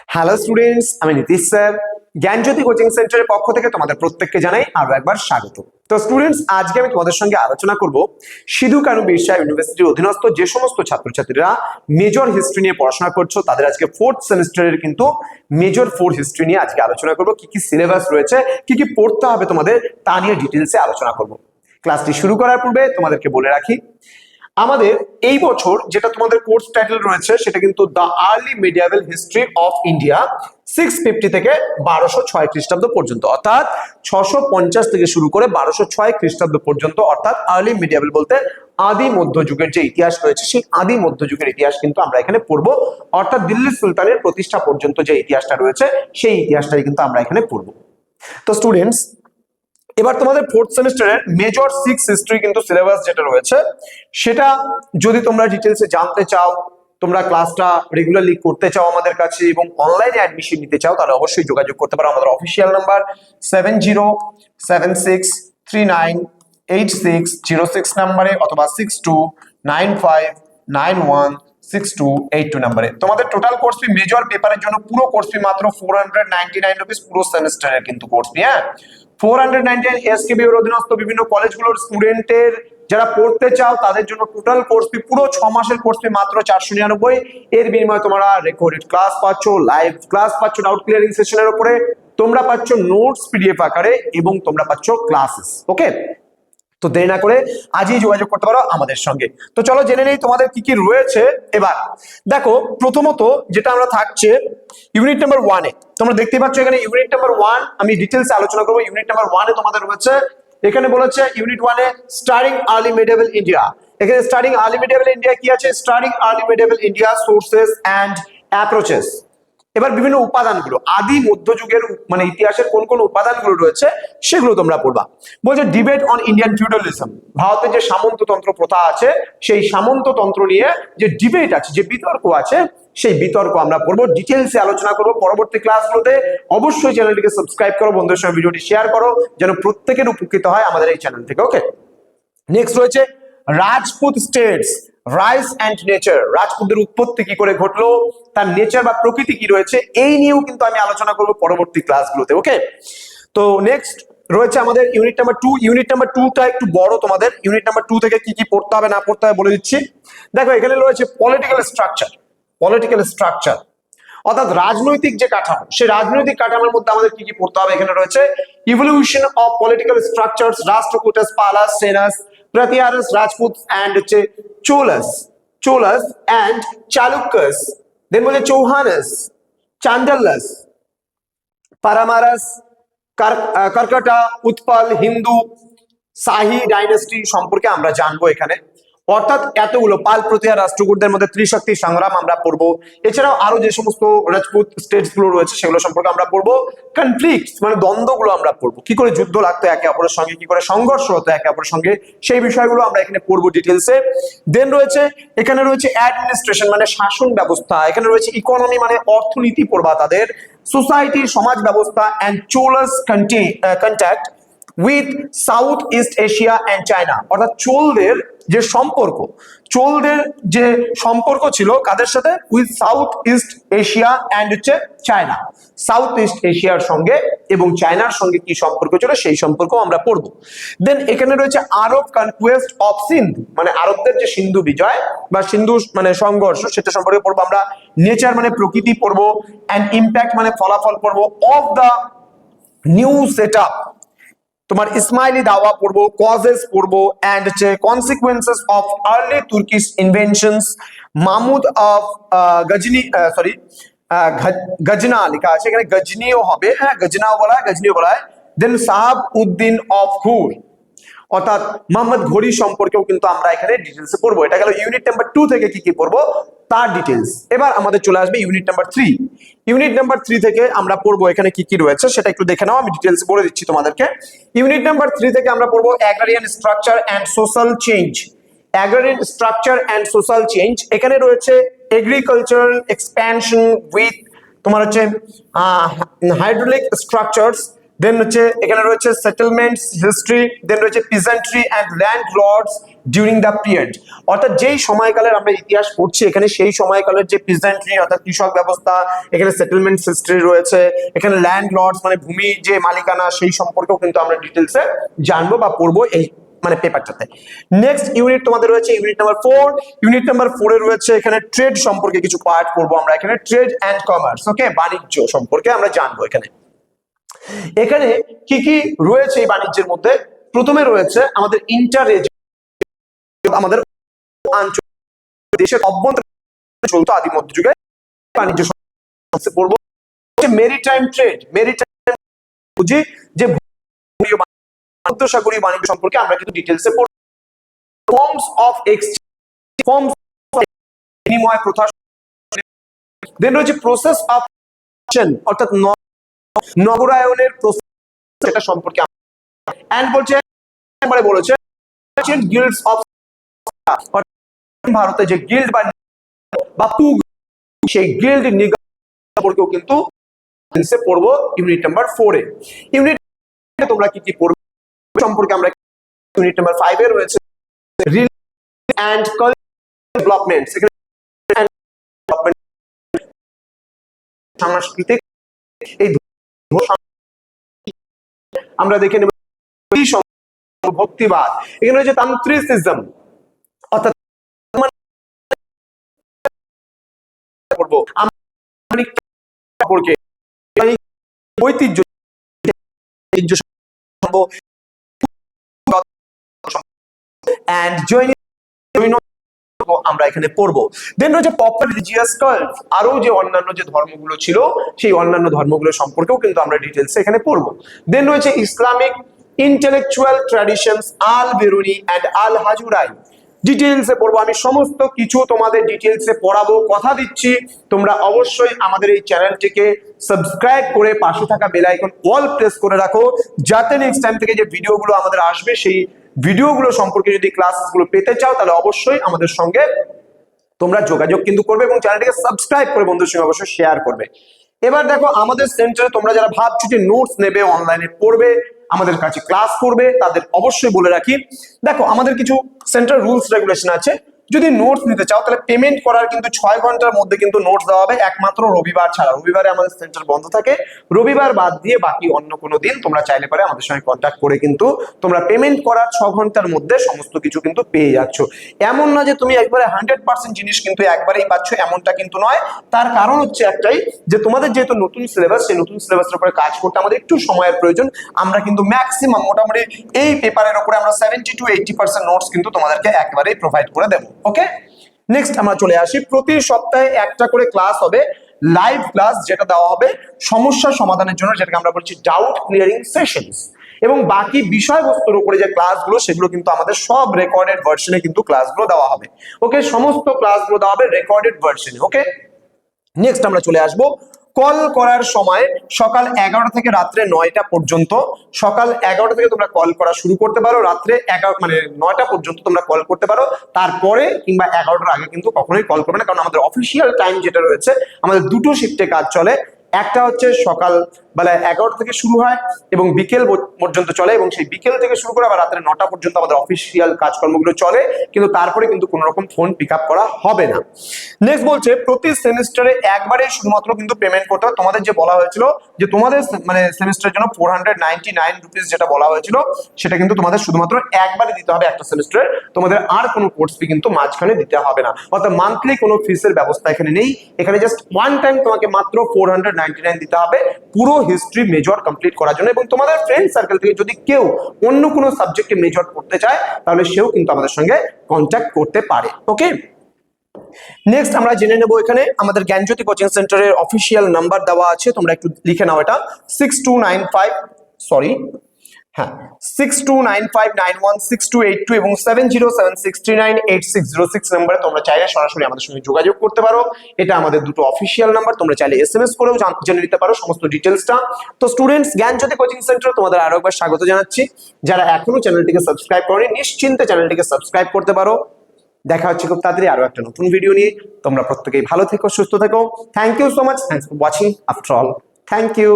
Hello students, আমি Nitish sir জ্ঞানজ্যোতি coaching সেন্টারের পক্ষ থেকে তোমাদের প্রত্যেককে জানাই আরো একবার স্বাগত। তো স্টুডেন্টস, আজকে আমি তোমাদের সঙ্গে আলোচনা করব সিধু কানু বিরসা ইউনিভার্সিটির অধীনস্থ যে সমস্ত ছাত্রছাত্রীরা মেজর হিস্ট্রি নিয়ে পড়াশোনা করছো তাদের আজকে ফোর্থ সেমিস্টারের কিন্তু মেজর ফোর হিস্ট্রি নিয়ে আজকে আলোচনা করব। কি কি সিলেবাস রয়েছে, কি কি পড়তে হবে তোমাদের, তা নিয়ে ডিটেলসে আলোচনা করব। ক্লাসটি শুরু করার পূর্বে তোমাদেরকে বলে রাখি, আমাদের এই বছর যেটা তোমাদের কোর্স টাইটেল রয়েছে সেটা কিন্তু the early medieval history of India 650 থেকে 1206 খ্রিস্টাব্দ পর্যন্ত, অর্থাৎ 650 থেকে শুরু করে 1206 খ্রিস্টাব্দ পর্যন্ত, অর্থাৎ আর্লি মিডিয়াভেল বলতে আদি মধ্যযুগের যে ইতিহাস রয়েছে সেই আদি মধ্যযুগের ইতিহাস কিন্তু আমরা এখানে পড়বো। অর্থাৎ দিল্লি সুলতানের প্রতিষ্ঠা পর্যন্ত যে ইতিহাসটা রয়েছে সেই ইতিহাসটাই কিন্তু আমরা এখানে পড়বো। তো স্টুডেন্টস, এবার তোমাদের ফোর্থ সেমিস্টারের মেজর 6 হিস্ট্রি কিন্তু সিলেবাস যেটা রয়েছে সেটা যদি তোমরা ডিটেলসে জানতে চাও, তোমরা ক্লাসটা রেগুলারলি করতে চাও আমাদের কাছে এবং অনলাইনে অ্যাডমিশন নিতে চাও, তাহলে অবশ্যই যোগাযোগ করতে পারো আমাদের অফিসিয়াল নাম্বার 7076398606 নাম্বারে অথবা 6295916282 নাম্বারে। তোমাদের টোটাল কোর্স ফি মেজর পেপারের জন্য পুরো কোর্স ফি মাত্র 499 রুপিস, পুরো সেমিস্টারের কিন্তু কোর্স ফি। হ্যাঁ, 499 এসকেবি এর অধীনস্থ বিভিন্ন কলেজগুলোর স্টুডেন্টের যারা পড়তে চাও তাদের জন্য টোটাল কোর্স ফি পুরো 6 মাসের কোর্স ফি মাত্র 499। এর বিনিময়ে তোমরা রেকর্ডেড ক্লাস পাচ্ছ, লাইভ ক্লাস পাচ্ছ, ডাউট ক্লিয়ারিং সেশনের উপরে তোমরা পাচ্ছ নোটস পিডিএফ আকারে এবং তোমরা পাচ্ছ ক্লাসেস। ওকে, তো দেরি না করে আজই যোগাযোগ করতে পারো আমাদের সঙ্গে। তো চলো জেনে নেই তোমাদের কি কি রয়েছে। এবার দেখো, প্রথমত যেটা আমরা থাকছে ইউনিট নাম্বার 1 এ, তোমরা দেখতে পাচ্ছ এখানে ইউনিট নাম্বার 1 আমি ডিটেইলসে আলোচনা করব। ইউনিট নাম্বার 1 এ তোমাদের রয়েছে, এখানে বলেছে ইউনিট 1 এ স্টাডিং আর্লি মিডিয়েভেল ইন্ডিয়া। এখানে স্টাডিং আর্লি মিডিয়েভেল ইন্ডিয়া কি আছে? Studying early medieval India sources and approaches. এবার বিভিন্ন উপাদানগুলো, আদি মধ্যযুগের মানে ইতিহাসের কোন কোন উপাদানগুলো রয়েছে সেগুলো তোমরা পড়বা। বলছে ডিবেট অন ইন্ডিয়ান ফিউডালিজম, ভারতের যে সামন্ততন্ত্র প্রথা আছে সেই সামন্ততন্ত্র নিয়ে যে ডিবেট আছে, যে বিতর্ক আছে, সেই বিতর্ক আমরা পড়বো, ডিটেলসে আলোচনা করবো পরবর্তী ক্লাসগুলোতে। অবশ্যই চ্যানেলটিকে সাবস্ক্রাইব করো, বন্ধুদের সঙ্গে ভিডিওটি শেয়ার করো যেন প্রত্যেকের উপকৃত হয় আমাদের এই চ্যানেল থেকে। ওকে, নেক্সট রয়েছে Rajput states rise and nature, রাজপুতদের উৎপত্তি কি করে ঘটলো, তার নেচার বা প্রকৃতি কি রয়েছে, এই নিয়েও কিন্তু আমি আলোচনা করব পরবর্তী ক্লাসগুলোতে। ওকে, তো নেক্সট রয়েছে আমাদের ইউনিট নাম্বার 2। ইউনিট নাম্বার 2টা একটু বড়, তোমাদের ইউনিট নাম্বার 2 থেকে কি কি পড়তে হবে না পড়তে হবে বলে দিচ্ছি। দেখো, এখানে রয়েছে পলিটিক্যাল স্ট্রাকচার। পলিটিক্যাল স্ট্রাকচার অর্থাৎ রাজনৈতিক যে কাঠামো, সেই রাজনৈতিক কাঠামোর মধ্যে আমাদের কি কি পড়তে হবে। এখানে রয়েছে evolution of political structures, Rashtrakutas, Palas, Senas, Pratiharas, Rajput and হচ্ছে চোলাস এন্ড চালুক্যাস। দেন বলছে চৌহানস, চান্ডালাস, পারামারাস, কর্কটা, উৎপল, হিন্দু, শাহী ডাইনেস্টি সম্পর্কে আমরা জানবো এখানে। অর্থাৎ এতগুলো পাল প্রতিহার রাষ্ট্রকূটদের মধ্যে ত্রিশক্তি সংগ্রাম আমরা পড়বো। এছাড়াও আরো যে সমস্ত রাজপুত স্টেটস গুলো রয়েছে সেগুলো সম্পর্কে আমরা পড়বো। কনফ্লিক্ট মানে দ্বন্দ্বগুলো আমরা পড়বো, কি করে যুদ্ধ লাগতো একে অপরের সঙ্গে, কি করে সংঘর্ষ হতো একে অপরের সঙ্গে, সেই বিষয়গুলো আমরা এখানে পড়বো ডিটেলসে। দেন রয়েছে এখানে রয়েছে অ্যাডমিনিস্ট্রেশন মানে শাসন ব্যবস্থা, এখানে রয়েছে ইকোনমি মানে অর্থনীতি পড়বা তাদের, সোসাইটি সমাজ ব্যবস্থা, and Cholas contact with South East Asia and China. অর্থাৎ চোলদের যে সম্পর্ক ছিল কাদের সাথে? With South East Asia and হচ্ছে চায়না। সাউথ ইস্ট এশিয়ার সঙ্গে এবং চায়নার সঙ্গে কি সম্পর্ক ছিল সেই সম্পর্ক আমরা পড়বো। দেন এখানে রয়েছে আরব কনকুয়েস্ট অফ সিন্ধ মানে আরবদের যে সিন্ধু বিজয় বা সিন্ধু মানে সংঘর্ষ সেটা সম্পর্কে পড়বো আমরা। নেচার মানে প্রকৃতি পড়বো, অ্যান্ড ইম্প্যাক্ট মানে ফলাফল পড়বো, অফ দা নিউ সেটআপ তোমার ইসমাইলি দাওয়া পড়বো, কজেস পড়বো, এন্ড হচ্ছে consequences of early Turkish invasions, Mahmud of Ghazna লেখা আছে এখানে, গজনিও হবে, হ্যাঁ গজনিও বলা হয়। দেন সাহাব উদ্দিন অফ ঘুর অর্থাৎ মোহাম্মদ ঘড়ি সম্পর্কেও কিন্তু আমরা এখানে ডিটেলসে পড়বো। এটা গেল ইউনিট নাম্বার 2 থেকে কি কি পড়বো তার ডিটেলস। এবার আমাদের চলে আসবে ইউনিট নাম্বার 3। ইউনিট নাম্বার 3 থেকে আমরা পড়বো এখানে কি কি রয়েছে সেটা একটু দেখে নাও, আমি ডিটেলস বলে দিচ্ছি তোমাদেরকে। ইউনিট নাম্বার 3 থেকে আমরা পড়বো agrarian structure and social change. Agrarian structure and social change, এখানে রয়েছে এগ্রিকালচারাল এক্সপ্যানশন উইথ তোমার হচ্ছে হাইড্রোলিক স্ট্রাকচারস। দেন হচ্ছে এখানে রয়েছে সেটেলমেন্টস হিস্ট্রি, দেন রয়েছে peasantry and landlords, during the period, অর্থাৎ যেই সময়কালের আমরা ইতিহাস পড়ছি এখানে সেই সময়কালের যে প্রেজেন্টলি অর্থাৎ কৃষক ব্যবস্থা, এখানে সেটেলমেন্ট হিস্ট্রি রয়েছে, এখানে ল্যান্ড লর্ডস মানে ভূমি যে মালিকানা সেই সম্পর্কেও কিন্তু আমরা ডিটেলসে জানবো বা পড়বো এই মানে পেপারটাতে। নেক্সট ইউনিট তোমাদের রয়েছে ইউনিট নাম্বার 4। ইউনিট নাম্বার 4 এ রয়েছে এখানে ট্রেড সম্পর্কে কিছু পার্ট করব আমরা, এখানে ট্রেড এন্ড কমার্স, ওকে, বাণিজ্য সম্পর্কে আমরা জানবো। এখানে কি কি রয়েছে এই বাণিজ্যের মধ্যে? প্রথমে রয়েছে আমাদের ইন্টার আমাদের আঞ্চলিক দেশের অভ্যন্তরে চলতো আদি মধ্যযুগে বাণিজ্য পড়বো। মেরিটাইম ট্রেড, মেরিটাইম বুঝি যে সাগরীয় বাণিজ্য সম্পর্কে আমরা কিন্তু ডিটেইলসে পড়ব। ফর্মস অফ এক্সচেঞ্জ, ফর্মস বিনিময় প্রথা, দেন রয়েছে প্রসেস অফ অর্থাৎ নগরায়নের প্রসেস, সেটা সম্পর্কে এন্ড বলছে গিল্ডস অফ ভারতে যে গিল্ড বা সেই গিল্ড নিগম সম্পর্কেও কিন্তু পড়বো ইউনিট নাম্বার 4 এ। ইউনিট তোমরা কি কি পড়বে সম্পর্কে আমরা ইউনিট নাম্বার 5 এ রয়েছে রিল এন্ড কালচারাল ডেভেলপমেন্টস, সাংস্কৃতিক এই আমরা দেখে নেব ভক্তিবাদ, এখানে রয়েছে তান্ত্রিসিজম অর্থাৎ পড়বো সম্পর্কে ঐতিহ্য এন্ড জৈন আমরা এখানে পড়বো। দেন রয়েছে পপুলার রিলিজিয়াস কাল্ট, আরো যে অন্যান্য যে ধর্মগুলো ছিল সেই অন্যান্য ধর্মগুলো সম্পর্কেও কিন্তু আমরা ডিটেইলস এখানে পড়বো। দেন রয়েছে Islamic intellectual traditions Al Biruni and Al Hujwiri, ডিটেইলসে পড়বো। আমি সমস্ত কিছু তোমাদের ডিটেইলসে পড়াবো, কথা দিচ্ছি তোমরা অবশ্যই আমাদের এই চ্যানেলটিকে সাবস্ক্রাইব করে পাশে থাকা বেল আইকন অল প্রেস করে রাখো, যাতে নেক্সট টাইম থেকে যে ভিডিওগুলো আমাদের আসবে সেই ভিডিওগুলো সম্পর্কে যদি ক্লাসগুলো পেতে চাও তাহলে অবশ্যই আমাদের সঙ্গে তোমরা যোগাযোগ কিন্তু করবে এবং চ্যানেলটিকে সাবস্ক্রাইব করে বন্ধুদের সঙ্গে অবশ্যই শেয়ার করবে। এবার দেখো আমাদের সেন্টারে তোমরা যারা ভাবছো যে নোটস নেবে, অনলাইনে পড়বে, আমাদের কাছে ক্লাস করবে, তাদের অবশ্যই বলে রাখি, দেখো আমাদের কিছু সেন্টার রুলস রেগুলেশন আছে। যদি নোটস নিতে চাও তাহলে পেমেন্ট করার কিন্তু 6 ঘন্টার মধ্যে কিন্তু নোটস দেওয়া হবে, একমাত্র রবিবার ছাড়া। রবিবারে আমাদের সেন্টার বন্ধ থাকে, রবিবার বাদ দিয়ে বাকি অন্য কোনো দিন তোমরা চাইলে পারে আমাদের সঙ্গে কন্ট্যাক্ট করে কিন্তু তোমরা পেমেন্ট করার 6 ঘন্টার মধ্যে সমস্ত কিছু কিন্তু পেয়ে যাচ্ছ। এমন না যে তুমি একবারে 100% জিনিস কিন্তু একবারেই পাচ্ছ, এমনটা কিন্তু নয়। তার কারণ হচ্ছে একটাই, যে তোমাদের যেহেতু নতুন সিলেবাস, সেই নতুন সিলেবাসের উপরে কাজ করতে আমাদের একটু সময়ের প্রয়োজন। আমরা কিন্তু ম্যাক্সিমাম মোটামুটি এই পেপারের উপরে আমরা 70 to 80% নোটস কিন্তু তোমাদেরকে একবারেই প্রোভাইড করে দেবো। ওকে, নেক্সট আমরা চলে আসি। প্রতি সপ্তাহে একটা করে ক্লাস হবে, লাইভ ক্লাস, যেটা দেওয়া হবে সমস্যা সমাধানের জন্য, যেটাকে আমরা বলছি ডাউট ক্লিয়ারিং সেশনস। এবং বাকি বিষয়বস্তুর উপরে যে ক্লাসগুলো সেগুলো কিন্তু আমাদের সব রেকর্ডেড ভার্সনে কিন্তু ক্লাসগুলো দেওয়া হবে। ওকে, সমস্ত ক্লাসগুলো দেওয়া হবে রেকর্ডেড ভার্সনে। ওকে, নেক্সট আমরা চলে আসবো কল করার সময় সকাল 11টা থেকে রাত্রে 9টা পর্যন্ত। সকাল 11টা থেকে তোমরা কল করা শুরু করতে পারো, রাত্রে 9টা পর্যন্ত তোমরা কল করতে পারো। তারপরে কিংবা 11টার আগে কিন্তু কখনোই কল করবে না, কারণ আমাদের অফিসিয়াল টাইম যেটা রয়েছে, আমাদের দুটো শিফটে কাজ চলে। একটা হচ্ছে সকাল বেলা 11টা থেকে শুরু হয় এবং বিকেল পর্যন্ত চলে, এবং সেই বিকেল থেকে শুরু করে আবার রাত্রে 9টা পর্যন্ত আমাদের অফিসিয়াল কাজকর্মগুলো চলে, কিন্তু তারপরে কিন্তু কোনো রকম ফোন পিক আপ করা হবে না। নেক্সট বলছে প্রতি সেমিস্টারে একবারে শুধুমাত্র কিন্তু পেমেন্ট করতে হবে। তোমাদের যে বলা হয়েছিল যে তোমাদের মানে সেমিস্টারের জন্য 499 রুপিস যেটা বলা হয়েছিল, সেটা কিন্তু তোমাদের শুধুমাত্র একবারে দিতে হবে একটা সেমিস্টারে, তোমাদের আর কোনো কোর্স ফি কিন্তু মাঝখানে দিতে হবে না। অর্থাৎ মান্থলি কোনো ফিসের ব্যবস্থা এখানে নেই, এখানে জাস্ট ওয়ান টাইম তোমাকে মাত্র 499 দিতে হবে পুরো হিস্ট্রি মেজর কমপ্লিট করার জন্য। এবং তোমাদের ফ্রেন্ড সার্কেল থেকে যদি কেউ অন্য কোনো সাবজেক্টে মেজর করতে চায় তাহলে সেও কিন্তু আমাদের সঙ্গে কন্ট্যাক্ট করতে পারে। ওকে, নেক্সট আমরা জেনে নেব এখানে আমাদের জ্ঞানজ্যোতি কোচিং সেন্টারের অফিসিয়াল নাম্বার দেওয়া আছে, তোমরা একটু লিখে নাও। এটা 6295 এবং 7076298606 নম্বরে তোমরা চাইলে সরাসরি আমাদের সঙ্গে যোগাযোগ করতে পারো। এটা আমাদের দুটো অফিসিয়াল নাম্বার, তোমরা চাইলে SMS করেও জেনে নিতে পারো সমস্ত ডিটেলসটা। তো স্টুডেন্টস, জ্ঞানজ্যোতি কোচিং সেন্টার তোমাদের আরো একবার স্বাগত জানাচ্ছি। যারা এখনো চ্যানেলটিকে সাবস্ক্রাইব করেনি নিশ্চিন্তে চ্যানেলটিকে সাবস্ক্রাইব করতে পারো। দেখা হচ্ছে খুব তাড়াতাড়ি আরো একটা নতুন ভিডিও নিয়ে। তোমরা প্রত্যেকেই ভালো থেকো, সুস্থ থেকো। Thank you so much, thanks for watching after all. Thank you.